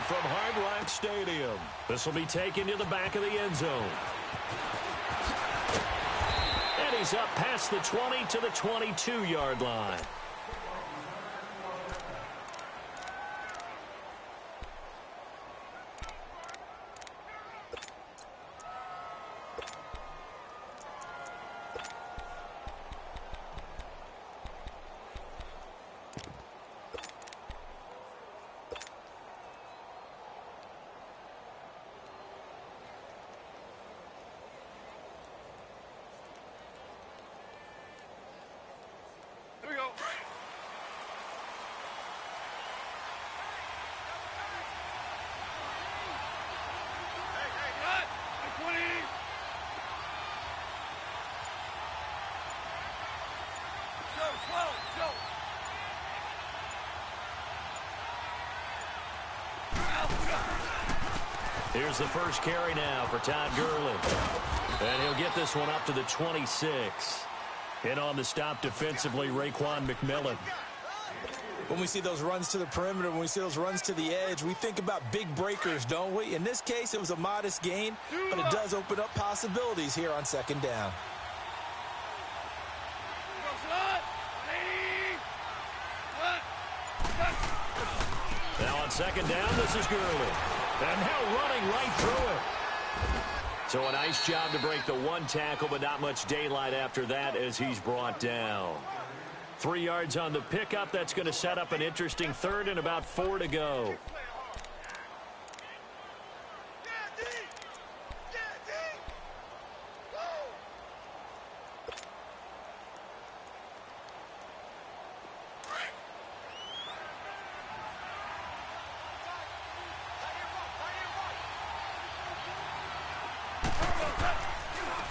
from Hard Rock Stadium. This will be taken to the back of the end zone. And he's up past the 20 to the 22-yard line. Here's the first carry now for Todd Gurley. And he'll get this one up to the 26. In on the stop defensively, Raekwon McMillan. When we see those runs to the perimeter, when we see those runs to the edge, we think about big breakers, don't we? In this case, it was a modest gain, but it does open up possibilities here on second down. Now on second down, this is Gurley. And now running right through it. So a nice job to break the one tackle, but not much daylight after that as he's brought down. 3 yards on the pickup. That's going to set up an interesting third and about 4 to go.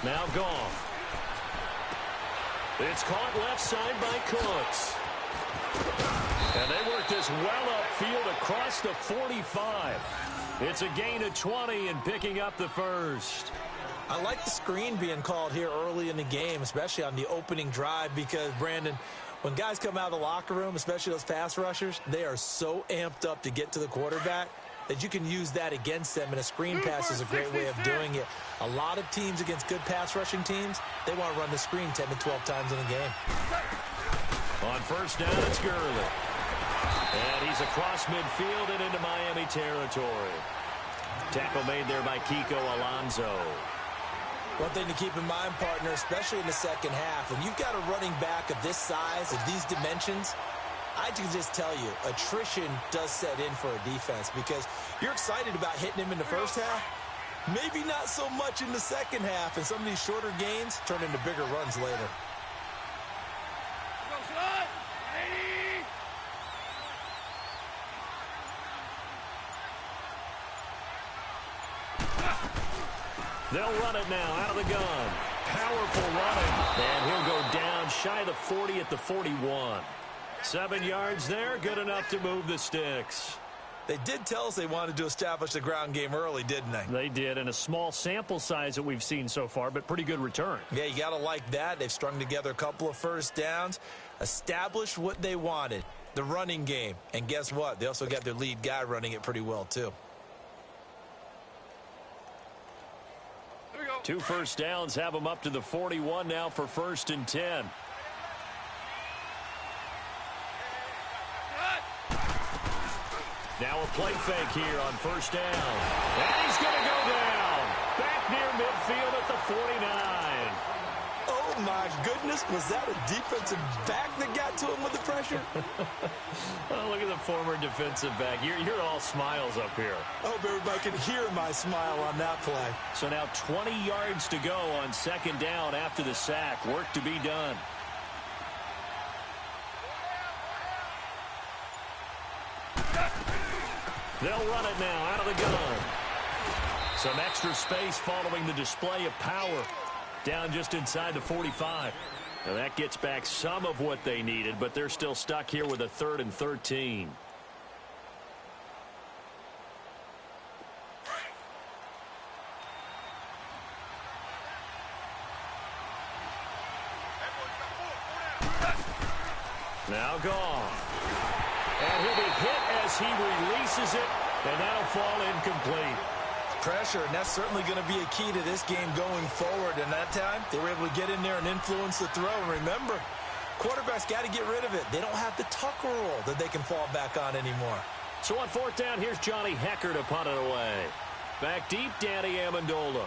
Now gone. It's caught left side by Cooks. And they work this well upfield across the 45. It's a gain of 20 and picking up the first. I like the screen being called here early in the game, especially on the opening drive, because, Brandon, when guys come out of the locker room, especially those pass rushers, they are so amped up to get to the quarterback that you can use that against them, and a screen pass is a great way of doing it. A lot of teams against good pass rushing teams, they want to run the screen 10 to 12 times in a game. On first down, it's Gurley. And he's across midfield and into Miami territory. Tackle made there by Kiko Alonso. One thing to keep in mind, partner, especially in the second half, when you've got a running back of this size, of these dimensions, I can just tell you, attrition does set in for a defense, because you're excited about hitting him in the first half. Maybe not so much in the second half, and some of these shorter gains turn into bigger runs later. They'll run it now out of the gun. Powerful running. And he'll go down shy of the 40 at the 41. 7 yards there, good enough to move the sticks. They did tell us they wanted to establish the ground game early, didn't they? They did, and a small sample size that we've seen so far, but pretty good return. Yeah, you got to like that. They've strung together a couple of first downs, established what they wanted, the running game. And guess what? They also got their lead guy running it pretty well, too. 2 first downs have them up to the 41 now for 1st and 10. Now a play fake here on first down. And he's going to go down. Back near midfield at the 49. Oh, my goodness. Was that a defensive back that got to him with the pressure? Oh, look at the former defensive back. You're all smiles up here. I hope everybody can hear my smile on that play. So now 20 yards to go on second down after the sack. Work to be done. They'll run it now out of the gun. Some extra space following the display of power. Down just inside the 45. Now that gets back some of what they needed, but they're still stuck here with a 3rd and 13. Now gone. And he'll be hit as he releases it And that'll fall incomplete. Pressure, and that's certainly going to be a key to this game going forward. And that time, they were able to get in there and influence the throw. And remember, quarterbacks got to get rid of it. They don't have the Tucker rule that they can fall back on anymore. So on fourth down, here's Johnny Hecker to punt it away. Back deep, Danny Amendola.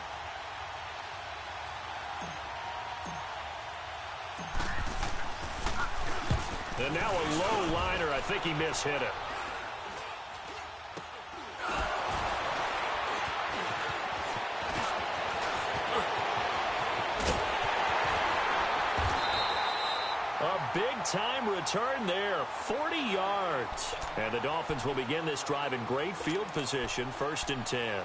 And now a low liner. I think he mishit it. A big-time return there, 40 yards. And the Dolphins will begin this drive in great field position, 1st and 10.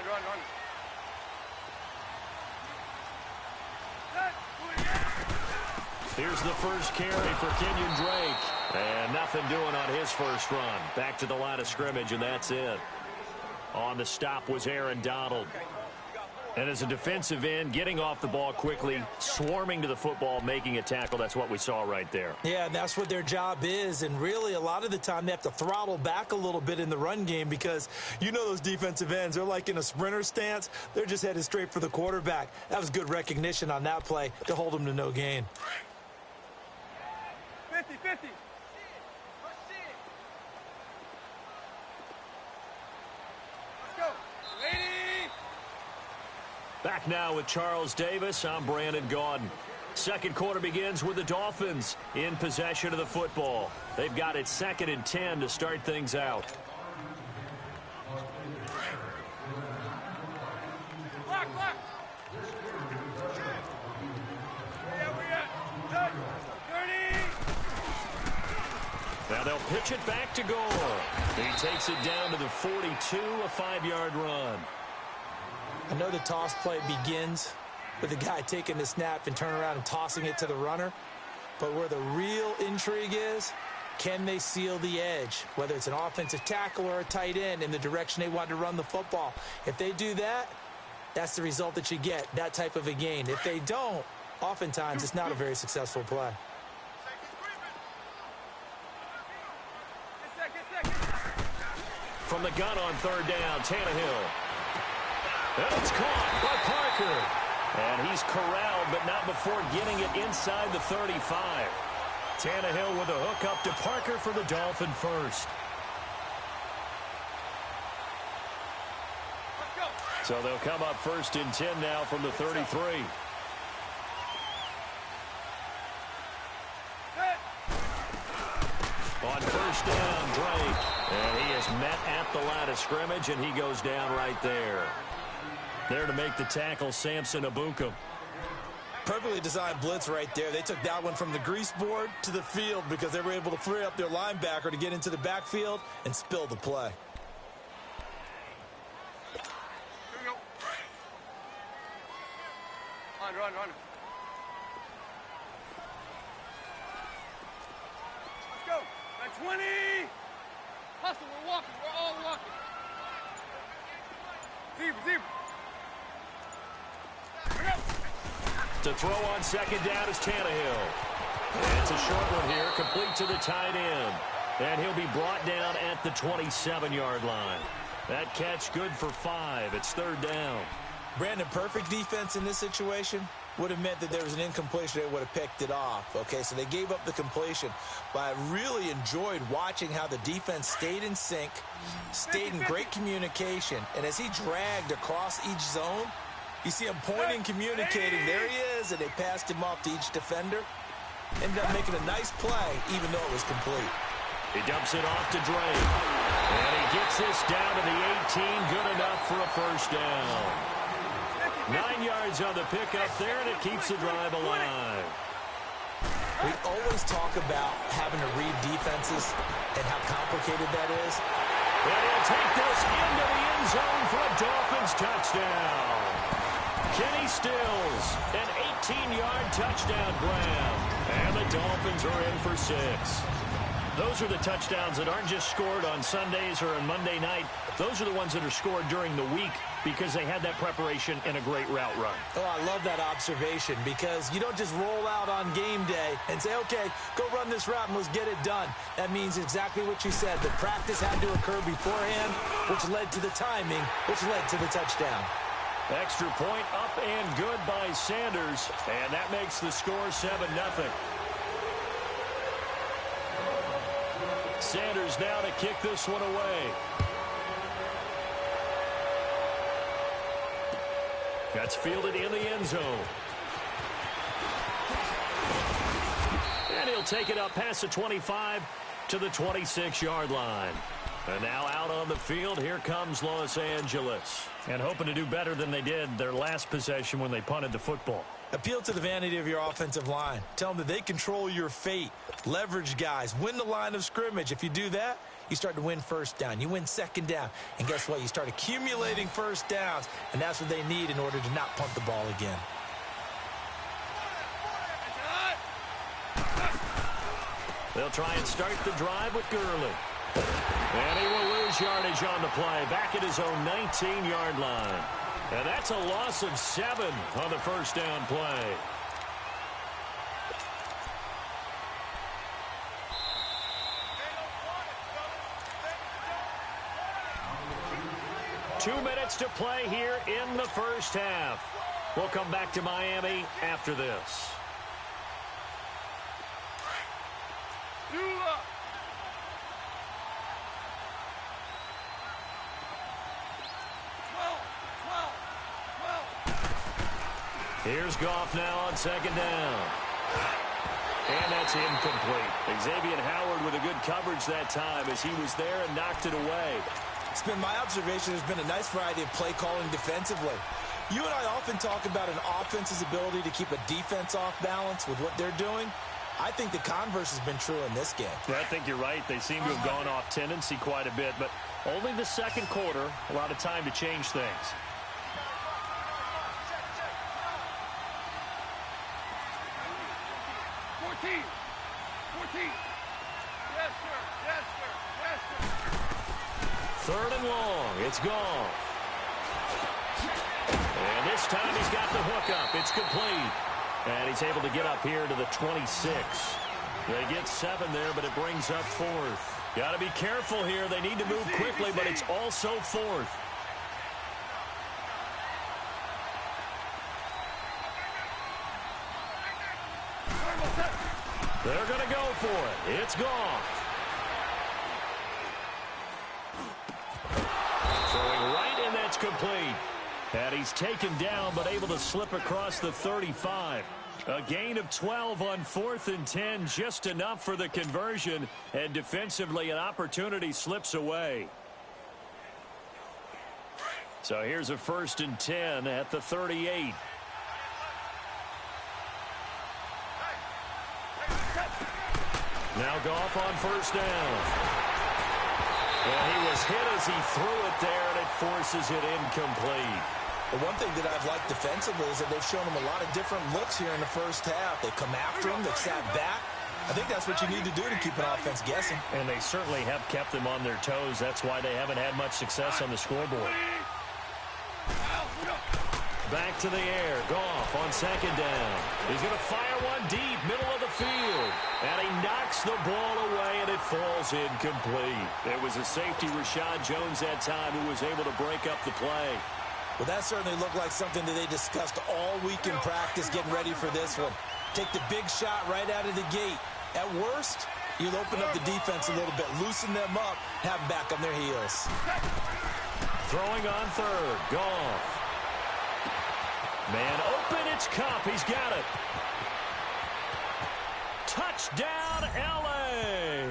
Run. Here's the first carry for Kenyon Drake. And nothing doing on his first run. Back to the line of scrimmage, and that's it. On the stop was Aaron Donald. And as a defensive end, getting off the ball quickly, swarming to the football, making a tackle, that's what we saw right there. Yeah, and that's what their job is. And really, a lot of the time, they have to throttle back a little bit in the run game because you know those defensive ends, they're like in a sprinter stance. They're just headed straight for the quarterback. That was good recognition on that play to hold them to no gain. 50-50. Back now with Charles Davis. I'm Brandon Gaudin. Second quarter begins with the Dolphins in possession of the football. They've got it 2nd and 10 to start things out. Block. Now they'll pitch it back to Gore. He takes it down to the 42, a 5-yard run. I know the toss play begins with the guy taking the snap and turning around and tossing it to the runner. But where the real intrigue is, can they seal the edge, whether it's an offensive tackle or a tight end, in the direction they want to run the football? If they do that, that's the result that you get, that type of a gain. If they don't, oftentimes it's not a very successful play. From the gun on 3rd down, Tannehill. And it's caught by Parker. And he's corralled, but not before getting it inside the 35. Tannehill with a hook up to Parker for the Dolphin first. So they'll come up 1st and 10 now from the 33. On 1st down, Drake. And he is met at the line of scrimmage, and he goes down right there. There to make the tackle, Samson Abukum. Perfectly designed blitz right there. They took that one from the grease board to the field because they were able to free up their linebacker to get into the backfield and spill the play. Here we go. Run. Let's go. At 20. Hustle, we're walking. We're all walking. Zebra. To throw on 2nd down is Tannehill. And it's a short one here, complete to the tight end. And he'll be brought down at the 27-yard line. That catch good for 5. It's 3rd down. Brandon, perfect defense in this situation would have meant that there was an incompletion. They would have picked it off. Okay, so they gave up the completion. But I really enjoyed watching how the defense stayed in sync, stayed in great communication. And as he dragged across each zone, you see him pointing, communicating. There he is, and they passed him off to each defender. Ended up making a nice play, even though it was complete. He dumps it off to Drake. And he gets this down to the 18. Good enough for a 1st down. 9 yards on the pickup there, and it keeps the drive alive. We always talk about having to read defenses and how complicated that is. And he'll take this into the end zone for a Dolphins touchdown. Kenny Stills, an 18-yard touchdown grab. And the Dolphins are in for 6. Those are the touchdowns that aren't just scored on Sundays or on Monday night. Those are the ones that are scored during the week because they had that preparation and a great route run. Oh, I love that observation because you don't just roll out on game day and say, okay, go run this route and let's get it done. That means exactly what you said. The practice had to occur beforehand, which led to the timing, which led to the touchdown. Extra point up and good by Sanders, and that makes the score 7-0. Sanders now to kick this one away. That's fielded in the end zone. And he'll take it up past the 25 to the 26-yard line. And now out on the field, here comes Los Angeles. And hoping to do better than they did their last possession when they punted the football. Appeal to the vanity of your offensive line. Tell them that they control your fate. Leverage guys. Win the line of scrimmage. If you do that, you start to win first down. You win second down. And guess what? You start accumulating first downs. And that's what they need in order to not punt the ball again. They'll try and start the drive with Gurley. And he will lose yardage on the play. Back at his own 19-yard line. And that's a loss of 7 on the first down play. Two minutes to play here in the first half. We'll come back to Miami after this. Here's Goff now on second down. And that's incomplete. Xavier Howard with a good coverage that time as he was there and knocked it away. It's been my observation there's been a nice variety of play calling defensively. You and I often talk about an offense's ability to keep a defense off balance with what they're doing. I think the converse has been true in this game. Yeah, I think you're right. They seem to have gone off tendency quite a bit, but only the second quarter, a lot of time to change things. Third and long. It's gone. And this time he's got the hook up. It's complete. And he's able to get up here to the 26. They get 7 there, but it brings up 4th. Got to be careful here. They need to move quickly, but it's also 4th. They're going to go for it. It's gone. Throwing right, and that's complete. And he's taken down, but able to slip across the 35. A gain of 12 on 4th and 10, just enough for the conversion. And defensively, an opportunity slips away. So here's a 1st and 10 at the 38. Now Goff on first down. And he was hit as he threw it there, and it forces it incomplete. The one thing that I've liked defensively is that they've shown him a lot of different looks here in the first half. They come after him. They've sat back. I think that's what you need to do to keep an offense guessing. And they certainly have kept them on their toes. That's why they haven't had much success on the scoreboard. Back to the air. Goff on second down. He's going to fire one deep, middle of the field. And he knocks the ball away, and it falls incomplete. It was a safety, Rashad Jones, that time, who was able to break up the play. Well, that certainly looked like something that they discussed all week in practice, getting ready for this one. Take the big shot right out of the gate. At worst, you'll open up the defense a little bit, loosen them up, have them back on their heels. Throwing on third. Goff. Man open, it's Cup. He's got it. Touchdown, L.A.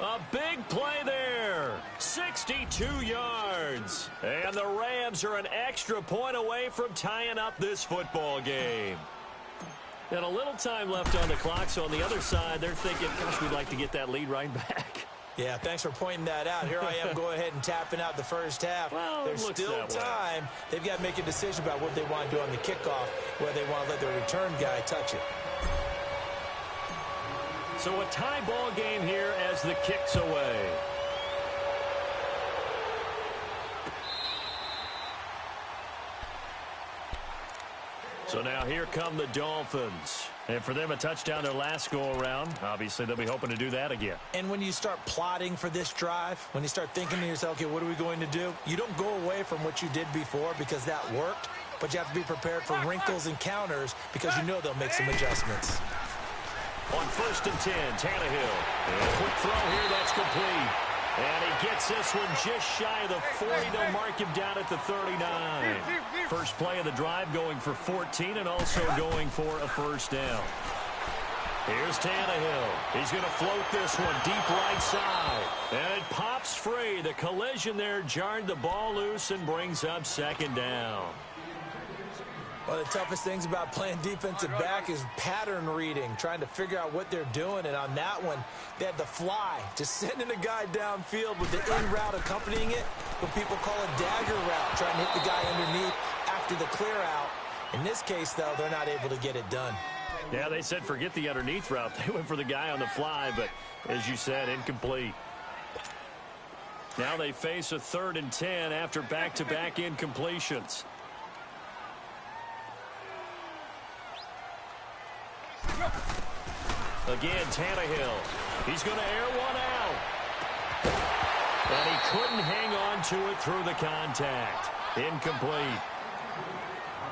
A big play there. 62 yards. And the Rams are an extra point away from tying up this football game. And a little time left on the clock, so on the other side, they're thinking, gosh, we'd like to get that lead right back. Yeah, thanks for pointing that out. Here I am going ahead and tapping out the first half. Well, there's still time. They've got to make a decision about what they want to do on the kickoff, whether they want to let the return guy touch it. So a tie ball game here as the kick's away. So now here come the Dolphins. And for them, a touchdown their last go-around. Obviously, they'll be hoping to do that again. And when you start plotting for this drive, when you start thinking to yourself, okay, what are we going to do? You don't go away from what you did before because that worked, but you have to be prepared for wrinkles and counters because you know they'll make some adjustments. On 1st and 10, Tannehill. And a quick throw here, that's complete. And he gets this one just shy of the 40. They'll mark him down at the 39. First play of the drive going for 14 and also going for a first down. Here's Tannehill. He's going to float this one deep right side. And it pops free. The collision there jarred the ball loose and brings up 2nd down. One of the toughest things about playing defensive back is pattern reading, trying to figure out what they're doing. And on that one, they had the fly, just sending a guy downfield with the in route accompanying it, what people call a dagger route, trying to hit the guy underneath after the clear out. In this case, though, they're not able to get it done. Yeah, they said forget the underneath route. They went for the guy on the fly, but as you said, incomplete. Now they face a 3rd and 10 after back-to-back incompletions. Again, Tannehill. He's going to air one out. And he couldn't hang on to it through the contact. Incomplete.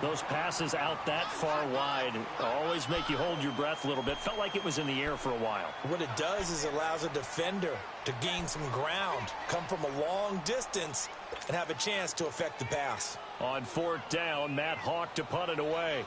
Those passes out that far wide always make you hold your breath a little bit. Felt like it was in the air for a while. What it does is allows a defender to gain some ground, come from a long distance, and have a chance to affect the pass. On 4th down, Matt Hawk to punt it away.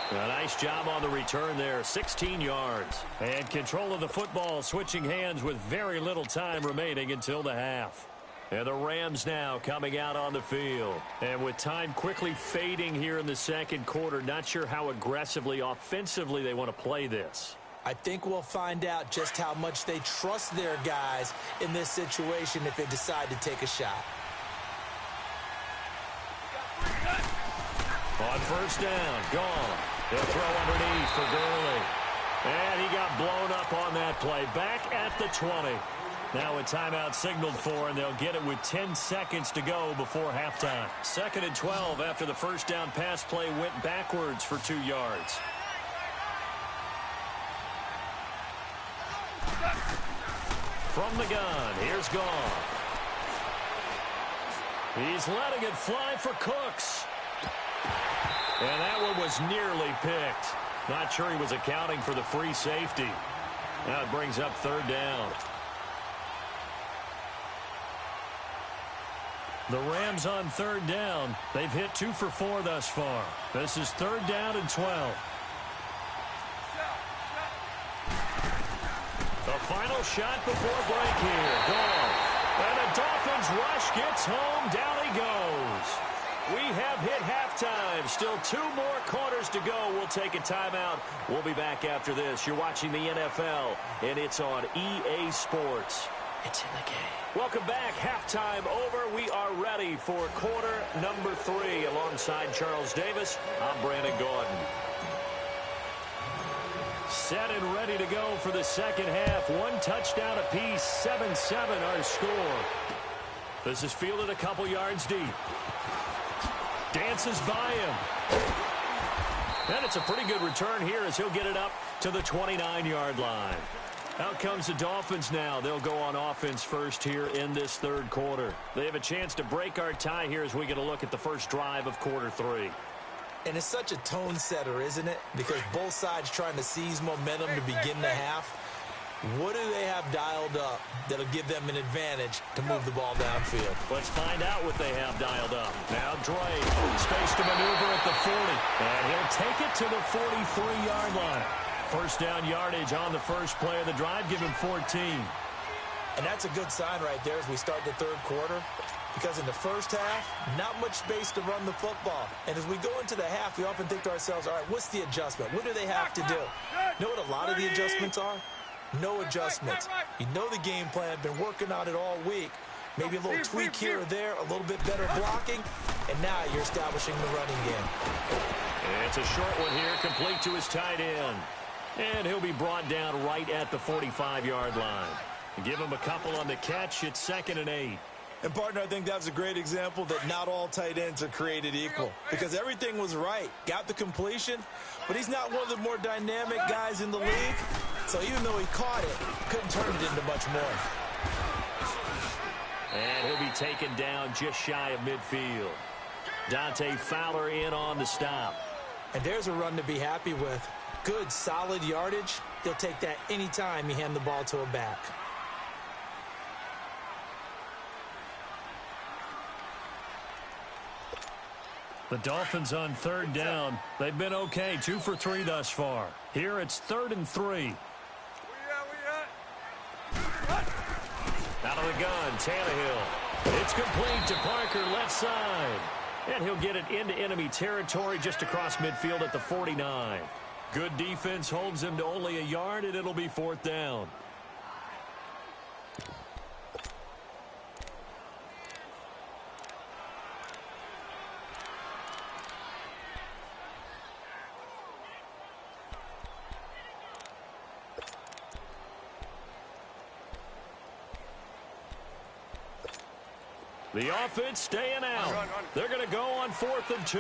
A nice job on the return there, 16 yards. And control of the football, switching hands with very little time remaining until the half. And the Rams now coming out on the field. And with time quickly fading here in the 2nd quarter, not sure how aggressively, offensively they want to play this. I think we'll find out just how much they trust their guys in this situation if they decide to take a shot. On 1st down, gone. They'll throw underneath for Gurley. And he got blown up on that play. Back at the 20. Now a timeout signaled for, and they'll get it with 10 seconds to go before halftime. 2nd and 12 after the 1st down pass play went backwards for 2 yards. From the gun, here's Goff. He's letting it fly for Cooks. And that one was nearly picked. Not sure he was accounting for the free safety. Now it brings up 3rd down. The Rams on 3rd down. They've hit 2 for 4 thus far. This is 3rd down and 12. The final shot before break here. Goff. And the Dolphins rush gets home. Down he goes. We have hit halftime. Still 2 more quarters to go. We'll take a timeout. We'll be back after this. You're watching the NFL, and it's on EA Sports. It's in the game. Welcome back. Halftime over. We are ready for quarter number 3. Alongside Charles Davis, I'm Brandon Gordon. Set and ready to go for the 2nd half. 1 touchdown apiece. 7-7 our score. This is fielded a couple yards deep. Dances by him. And it's a pretty good return here as he'll get it up to the 29-yard line. Out comes the Dolphins now. They'll go on offense first here in this 3rd quarter. They have a chance to break our tie here as we get a look at the first drive of quarter 3. And it's such a tone setter, isn't it? Because both sides trying to seize momentum to begin the half. What do they have dialed up that'll give them an advantage to move the ball downfield? Let's find out what they have dialed up. Now Drake, space to maneuver at the 40. And he'll take it to the 43-yard line. First down yardage on the first play of the drive. Give him 14. And that's a good sign right there as we start the 3rd quarter. Because in the first half, not much space to run the football. And as we go into the half, we often think to ourselves, all right, what's the adjustment? What do they have to do? You know what a lot of the adjustments are? No adjustments. You know the game plan, been working on it all week. Maybe a little tweak here or there, a little bit better blocking, and now you're establishing the running game. And it's a short one here, complete to his tight end. And he'll be brought down right at the 45-yard line. Give him a couple on the catch. It's 2nd and 8. And, partner, I think that's a great example that not all tight ends are created equal because everything was right. Got the completion, but he's not one of the more dynamic guys in the league. So even though he caught it, couldn't turn it into much more. And he'll be taken down just shy of midfield. Dante Fowler in on the stop. And there's a run to be happy with. Good, solid yardage. He'll take that anytime you hand the ball to a back. The Dolphins on 3rd down. They've been okay, 2 for 3 thus far. Here it's 3rd and 3. Out of the gun, Tannehill. It's complete to Parker, left side. And he'll get it into enemy territory just across midfield at the 49. Good defense holds him to only a yard, and it'll be 4th down. The offense staying out. They're going to go on 4th and 2.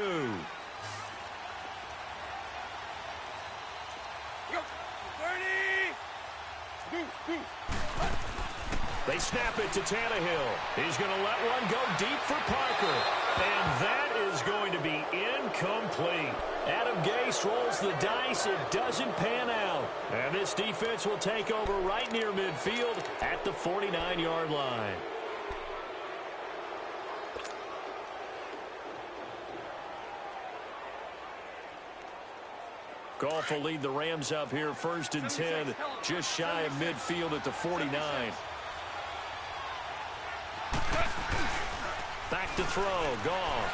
They snap it to Tannehill. He's going to let one go deep for Parker. And that is going to be incomplete. Adam Gase rolls the dice. It doesn't pan out. And this defense will take over right near midfield at the 49-yard line. Goff will lead the Rams up here 1st and 10, just shy of midfield at the 49. Back to throw, Goff.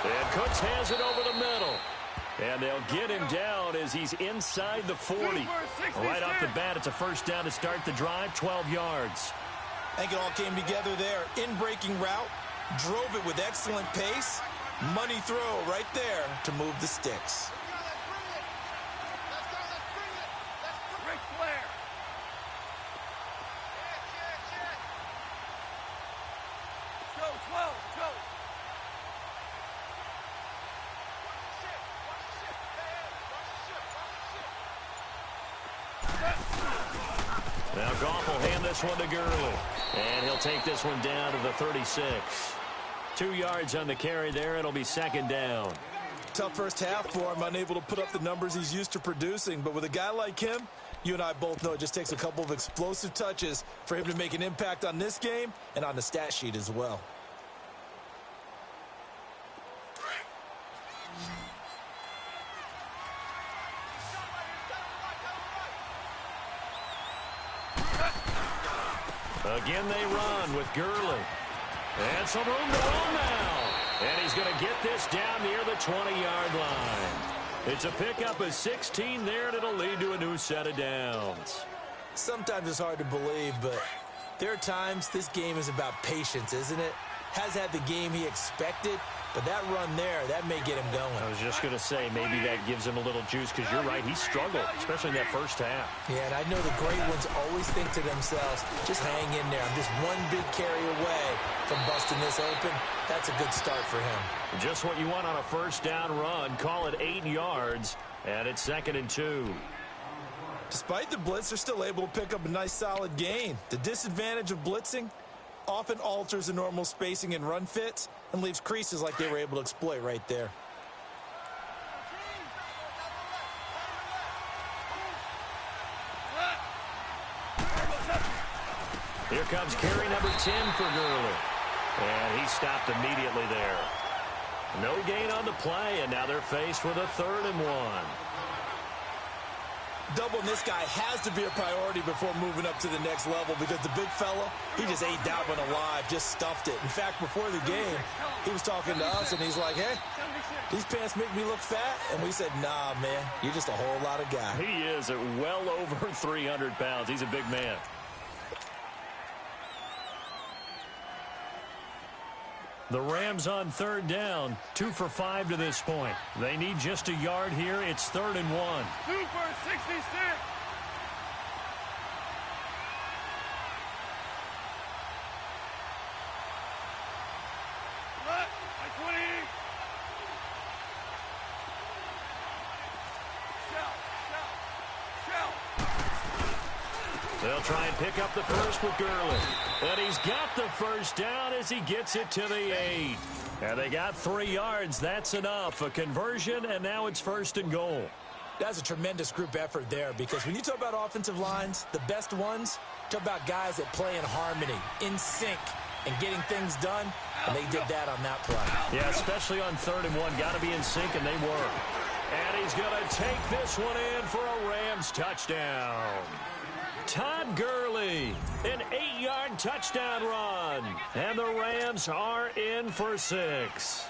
And Cooks has it over the middle. And they'll get him down as he's inside the 40. Right off the bat, it's a 1st down to start the drive, 12 yards. I think it all came together there. In-breaking route, drove it with excellent pace. Money throw right there to move the sticks. Ric Flair. Go, 12, go. Now Goff will hand this one to Gurley. And he'll take this one down to the 36. 2 yards on the carry there. It'll be 2nd down. Tough first half for him, unable to put up the numbers he's used to producing. But with a guy like him, you and I both know it just takes a couple of explosive touches for him to make an impact on this game and on the stat sheet as well. Again they run with Gurley. And some room to roll now. And he's going to get this down near the 20-yard line. It's a pickup of 16 there, and it'll lead to a new set of downs. Sometimes it's hard to believe, but there are times this game is about patience, isn't it? Has had the game he expected, but that run there, that may get him going. I was just going to say, maybe that gives him a little juice, because you're right, he struggled, especially in that first half. Yeah, and I know the great ones always think to themselves, just hang in there. I'm just one big carry away from busting this open. That's a good start for him. Just what you want on a 1st down run. Call it 8 yards, and it's 2nd and 2. Despite the blitz, they're still able to pick up a nice solid gain. The disadvantage of blitzing often alters the normal spacing and run fits and leaves creases like they were able to exploit right there. Here comes carry number 10 for Gurley. And he stopped immediately there. No gain on the play, and now they're faced with a 3rd and 1. Doubling this guy has to be a priority before moving up to the next level because the big fella, he just ate that one alive, just stuffed it. In fact, before the game, he was talking to us, and he's like, hey, these pants make me look fat. And we said, nah, man, you're just a whole lot of guy. He is at well over 300 pounds. He's a big man. The Rams on third down, 2 for 5 to this point. They need just a yard here. It's 3rd and 1. Super 66. Left, by 20. Shell. They'll try and pick up the first with Gurley. And he's got the first down as he gets it to the 8. And they got 3 yards. That's enough. A conversion, and now it's 1st and goal. That's a tremendous group effort there because when you talk about offensive lines, the best ones, talk about guys that play in harmony, in sync, and getting things done, and they did that on that play. Yeah, especially on 3rd and 1. Got to be in sync, and they were. And he's going to take this one in for a Rams touchdown. Todd Gurley, an 8-yard touchdown run. And the Rams are in for 6.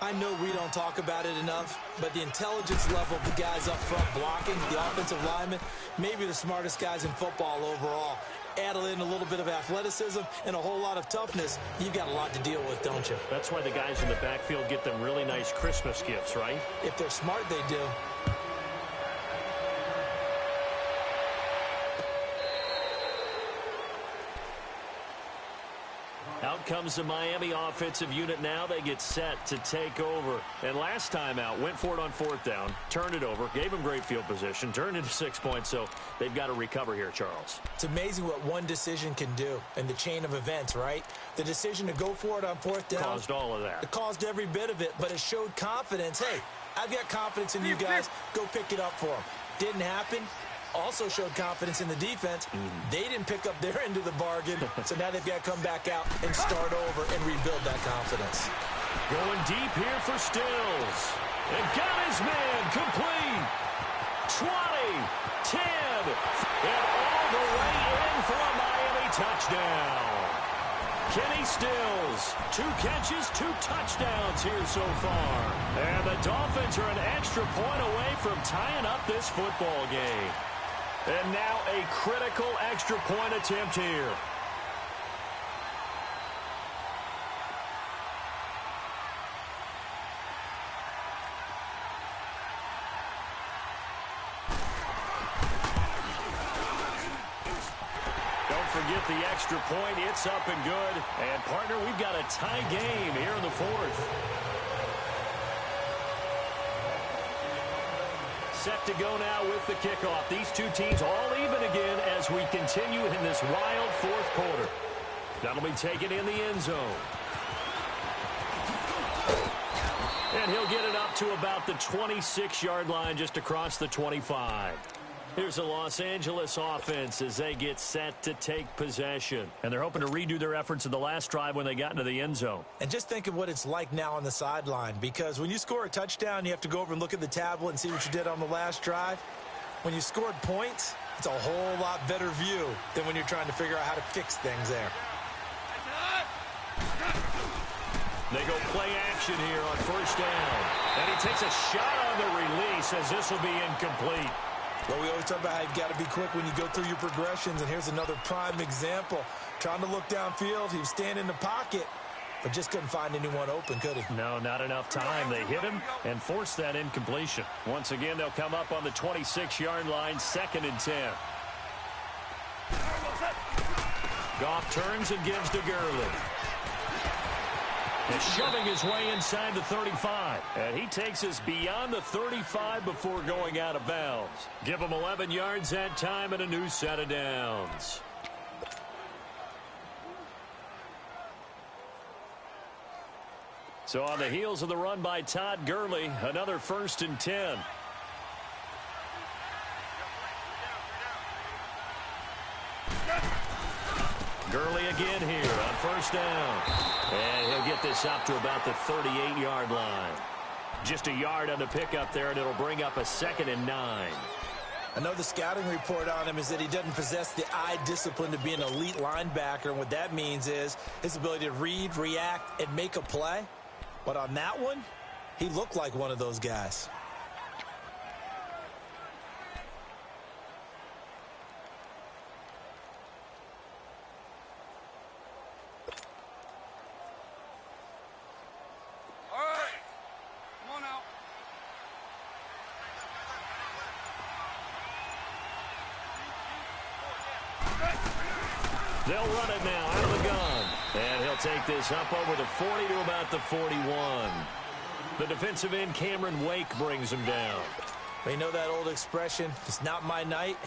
I know we don't talk about it enough, but the intelligence level of the guys up front blocking, the offensive linemen, maybe the smartest guys in football overall. Add in a little bit of athleticism and a whole lot of toughness, you've got a lot to deal with, don't you? That's why the guys in the backfield get them really nice Christmas gifts, right? If they're smart, they do. Out comes the Miami offensive unit now. They get set to take over. And last time out, went for it on 4th down, turned it over, gave them great field position, turned into 6 points, so they've got to recover here, Charles. It's amazing what one decision can do in the chain of events, right? The decision to go for it on 4th down. Caused all of that. It caused every bit of it, but it showed confidence. Hey, I've got confidence in you guys. Go pick it up for them. Didn't happen. Also showed confidence in the defense. They didn't pick up their end of the bargain, so now they've got to come back out and start over and rebuild that confidence. Going deep here for Stills. And got his man complete. 20, 10, and all the way in for a Miami touchdown. Kenny Stills, 2 catches, 2 touchdowns here so far. And the Dolphins are an extra point away from tying up this football game. And now a critical extra point attempt here. Don't forget the extra point. It's up and good. And, partner, we've got a tie game here in the 4th. Set to go now with the kickoff. These two teams all even again as we continue in this wild 4th quarter. That'll be taken in the end zone. And he'll get it up to about the 26-yard line just across the 25. Here's the Los Angeles offense as they get set to take possession. And they're hoping to redo their efforts in the last drive when they got into the end zone. And just think of what it's like now on the sideline, because when you score a touchdown, you have to go over and look at the tablet and see what you did on the last drive. When you scored points, it's a whole lot better view than when you're trying to figure out how to fix things there. They go play action here on 1st down. And he takes a shot on the release as this will be incomplete. Well, we always talk about how you've got to be quick when you go through your progressions, and here's another prime example. Trying to look downfield, he was standing in the pocket, but just couldn't find anyone open, could he? No, not enough time. They hit him and forced that incompletion. Once again, they'll come up on the 26-yard line, 2nd and 10. Goff turns and gives to Gurley. And shoving his way inside the 35. And he takes us beyond the 35 before going out of bounds. Give him 11 yards that time and a new set of downs. So on the heels of the run by Todd Gurley, another 1st and 10. Gurley again here on 1st down. And he'll get this up to about the 38-yard line. Just a yard on the pickup there, and it'll bring up a 2nd and 9. I know the scouting report on him is that he doesn't possess the eye discipline to be an elite linebacker, and what that means is his ability to read, react, and make a play. But on that one, he looked like one of those guys. They'll run it now out of the gun. And he'll take this up over the 40 to about the 41. The defensive end, Cameron Wake, brings him down. You know that old expression, it's not my night?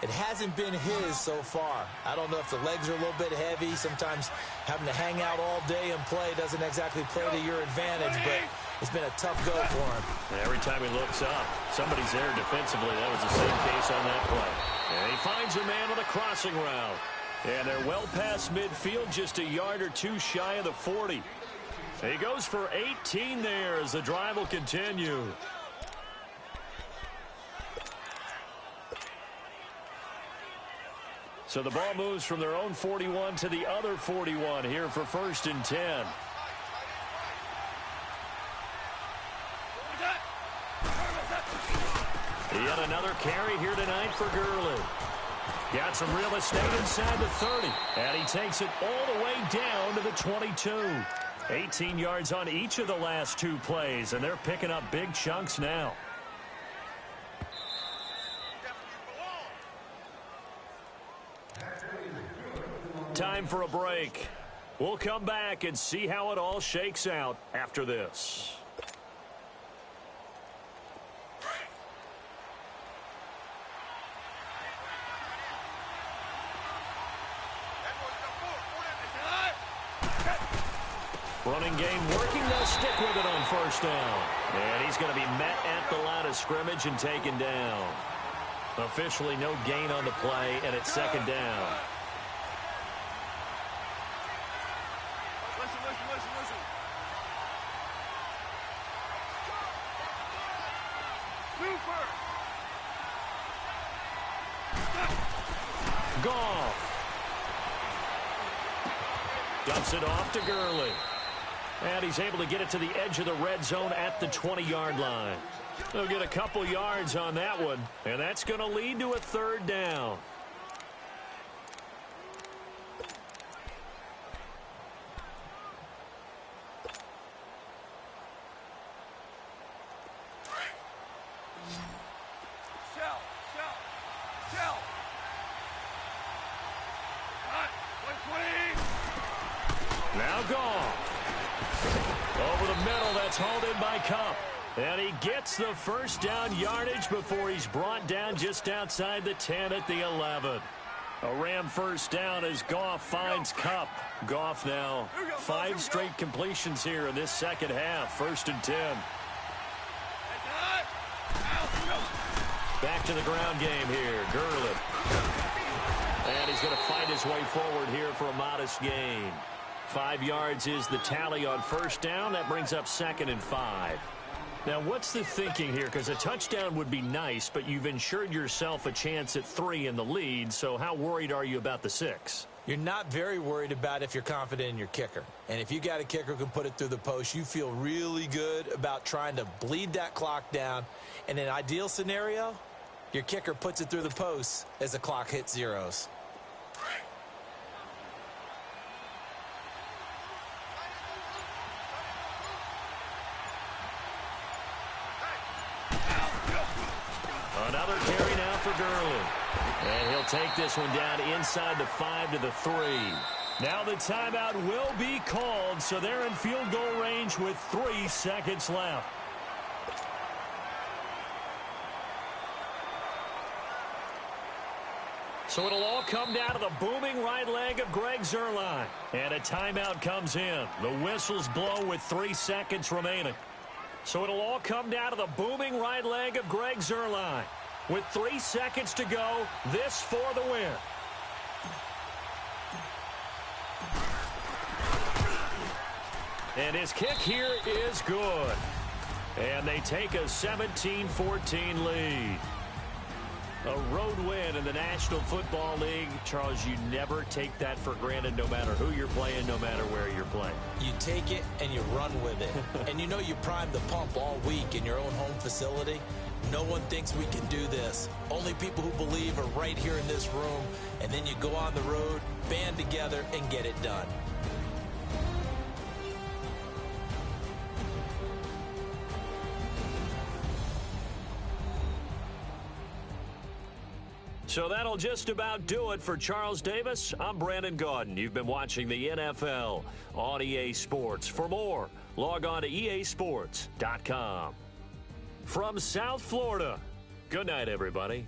It hasn't been his so far. I don't know if the legs are a little bit heavy. Sometimes having to hang out all day and play doesn't exactly play to your advantage, but it's been a tough go for him. And every time he looks up, somebody's there defensively. That was the same case on that play. And he finds a man with a crossing route. And they're well past midfield, just a yard or two shy of the 40. He goes for 18 there as the drive will continue. So the ball moves from their own 41 to the other 41 here for 1st and 10. Yet another carry here tonight for Gurley. Got some real estate inside the 30. And he takes it all the way down to the 22. 18 yards on each of the last 2 plays, and they're picking up big chunks now. Time for a break. We'll come back and see how it all shakes out after this. Running game working. They'll stick with it on 1st down. And he's going to be met at the line of scrimmage and taken down. Officially no gain on the play, and it's 2nd down. Listen. Goff dumps it off to Gurley. And he's able to get it to the edge of the red zone at the 20-yard line. They'll get a couple yards on that one, and that's going to lead to a 3rd down. Now Goff. Over the middle, that's hauled in by Kupp. And he gets the 1st down yardage before he's brought down just outside the 10 at the 11. A Ram 1st down as Goff finds Kupp. Goff now 5 straight completions here in this 2nd half. 1st and 10. Back to the ground game here. Gurley. And he's going to fight his way forward here for a modest gain. 5 yards is the tally on 1st down. That brings up 2nd and 5. Now, what's the thinking here? Because a touchdown would be nice, but you've ensured yourself a chance at 3 in the lead, so how worried are you about the 6? You're not very worried about if you're confident in your kicker. And if you got a kicker who can put it through the post, you feel really good about trying to bleed that clock down. In an ideal scenario, your kicker puts it through the post as the clock hits zeros. Another carry now for Gurley. And he'll take this one down inside the 5 to the 3. Now the timeout will be called, so they're in field goal range with 3 seconds left. So it'll all come down to the booming right leg of Greg Zuerlein. And a timeout comes in. The whistles blow with 3 seconds remaining. So it'll all come down to the booming right leg of Greg Zuerlein. With 3 seconds to go, this for the win. And his kick here is good. And they take a 17-14 lead. A road win in the National Football League. Charles, you never take that for granted no matter who you're playing, no matter where you're playing. You take it and you run with it. And you know you primed the pump all week in your own home facility. No one thinks we can do this. Only people who believe are right here in this room. And then you go on the road, band together, and get it done. So that'll just about do it for Charles Davis. I'm Brandon Gaudin. You've been watching the NFL on EA Sports. For more, log on to easports.com. From South Florida, good night, everybody.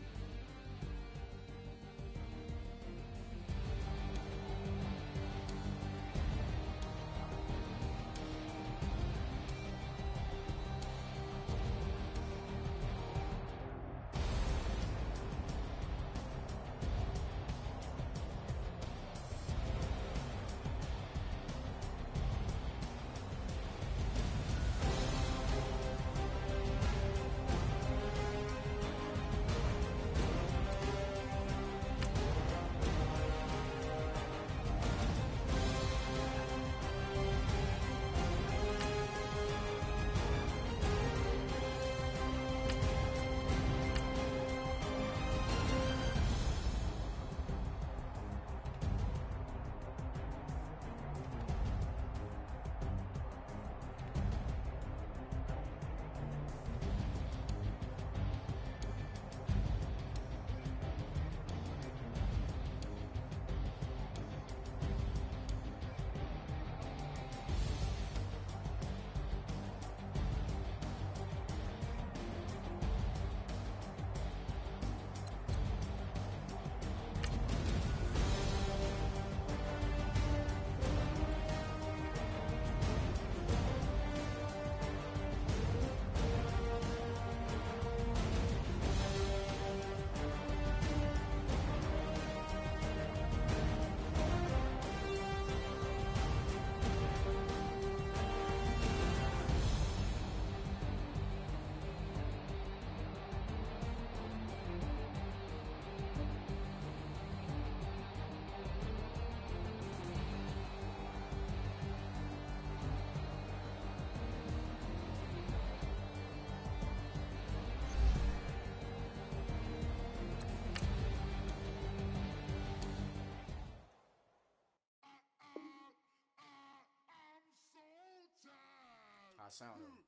I sound him.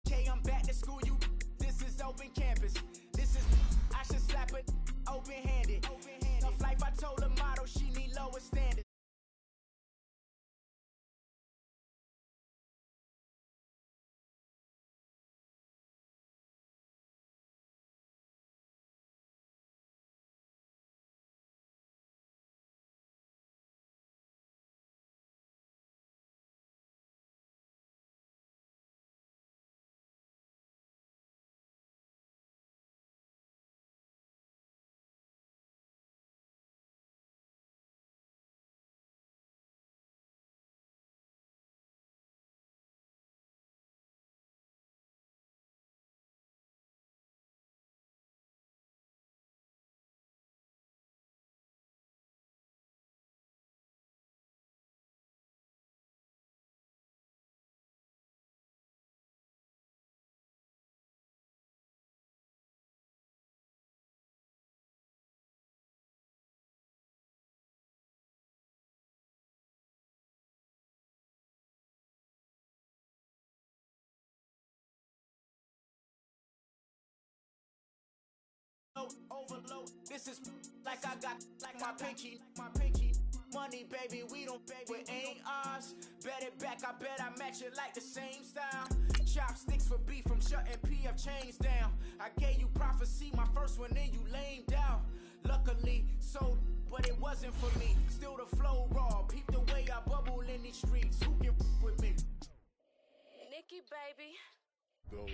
Okay, I'm back to school. This is open campus. This is I should slap it open-handed. Tough life, I told her motto, she need lower standards. Overload. This is like I got like my pinky. Money, baby, we don't pay. We ain't ours. Bet it back, I bet I match it like the same style. Chopsticks for beef from shutting PF chains down. I gave you prophecy, my first one, then you lamed out. Luckily, so, but it wasn't for me. Still the flow raw. Peep the way I bubble in these streets. Who can with me? Nikki, baby. Go.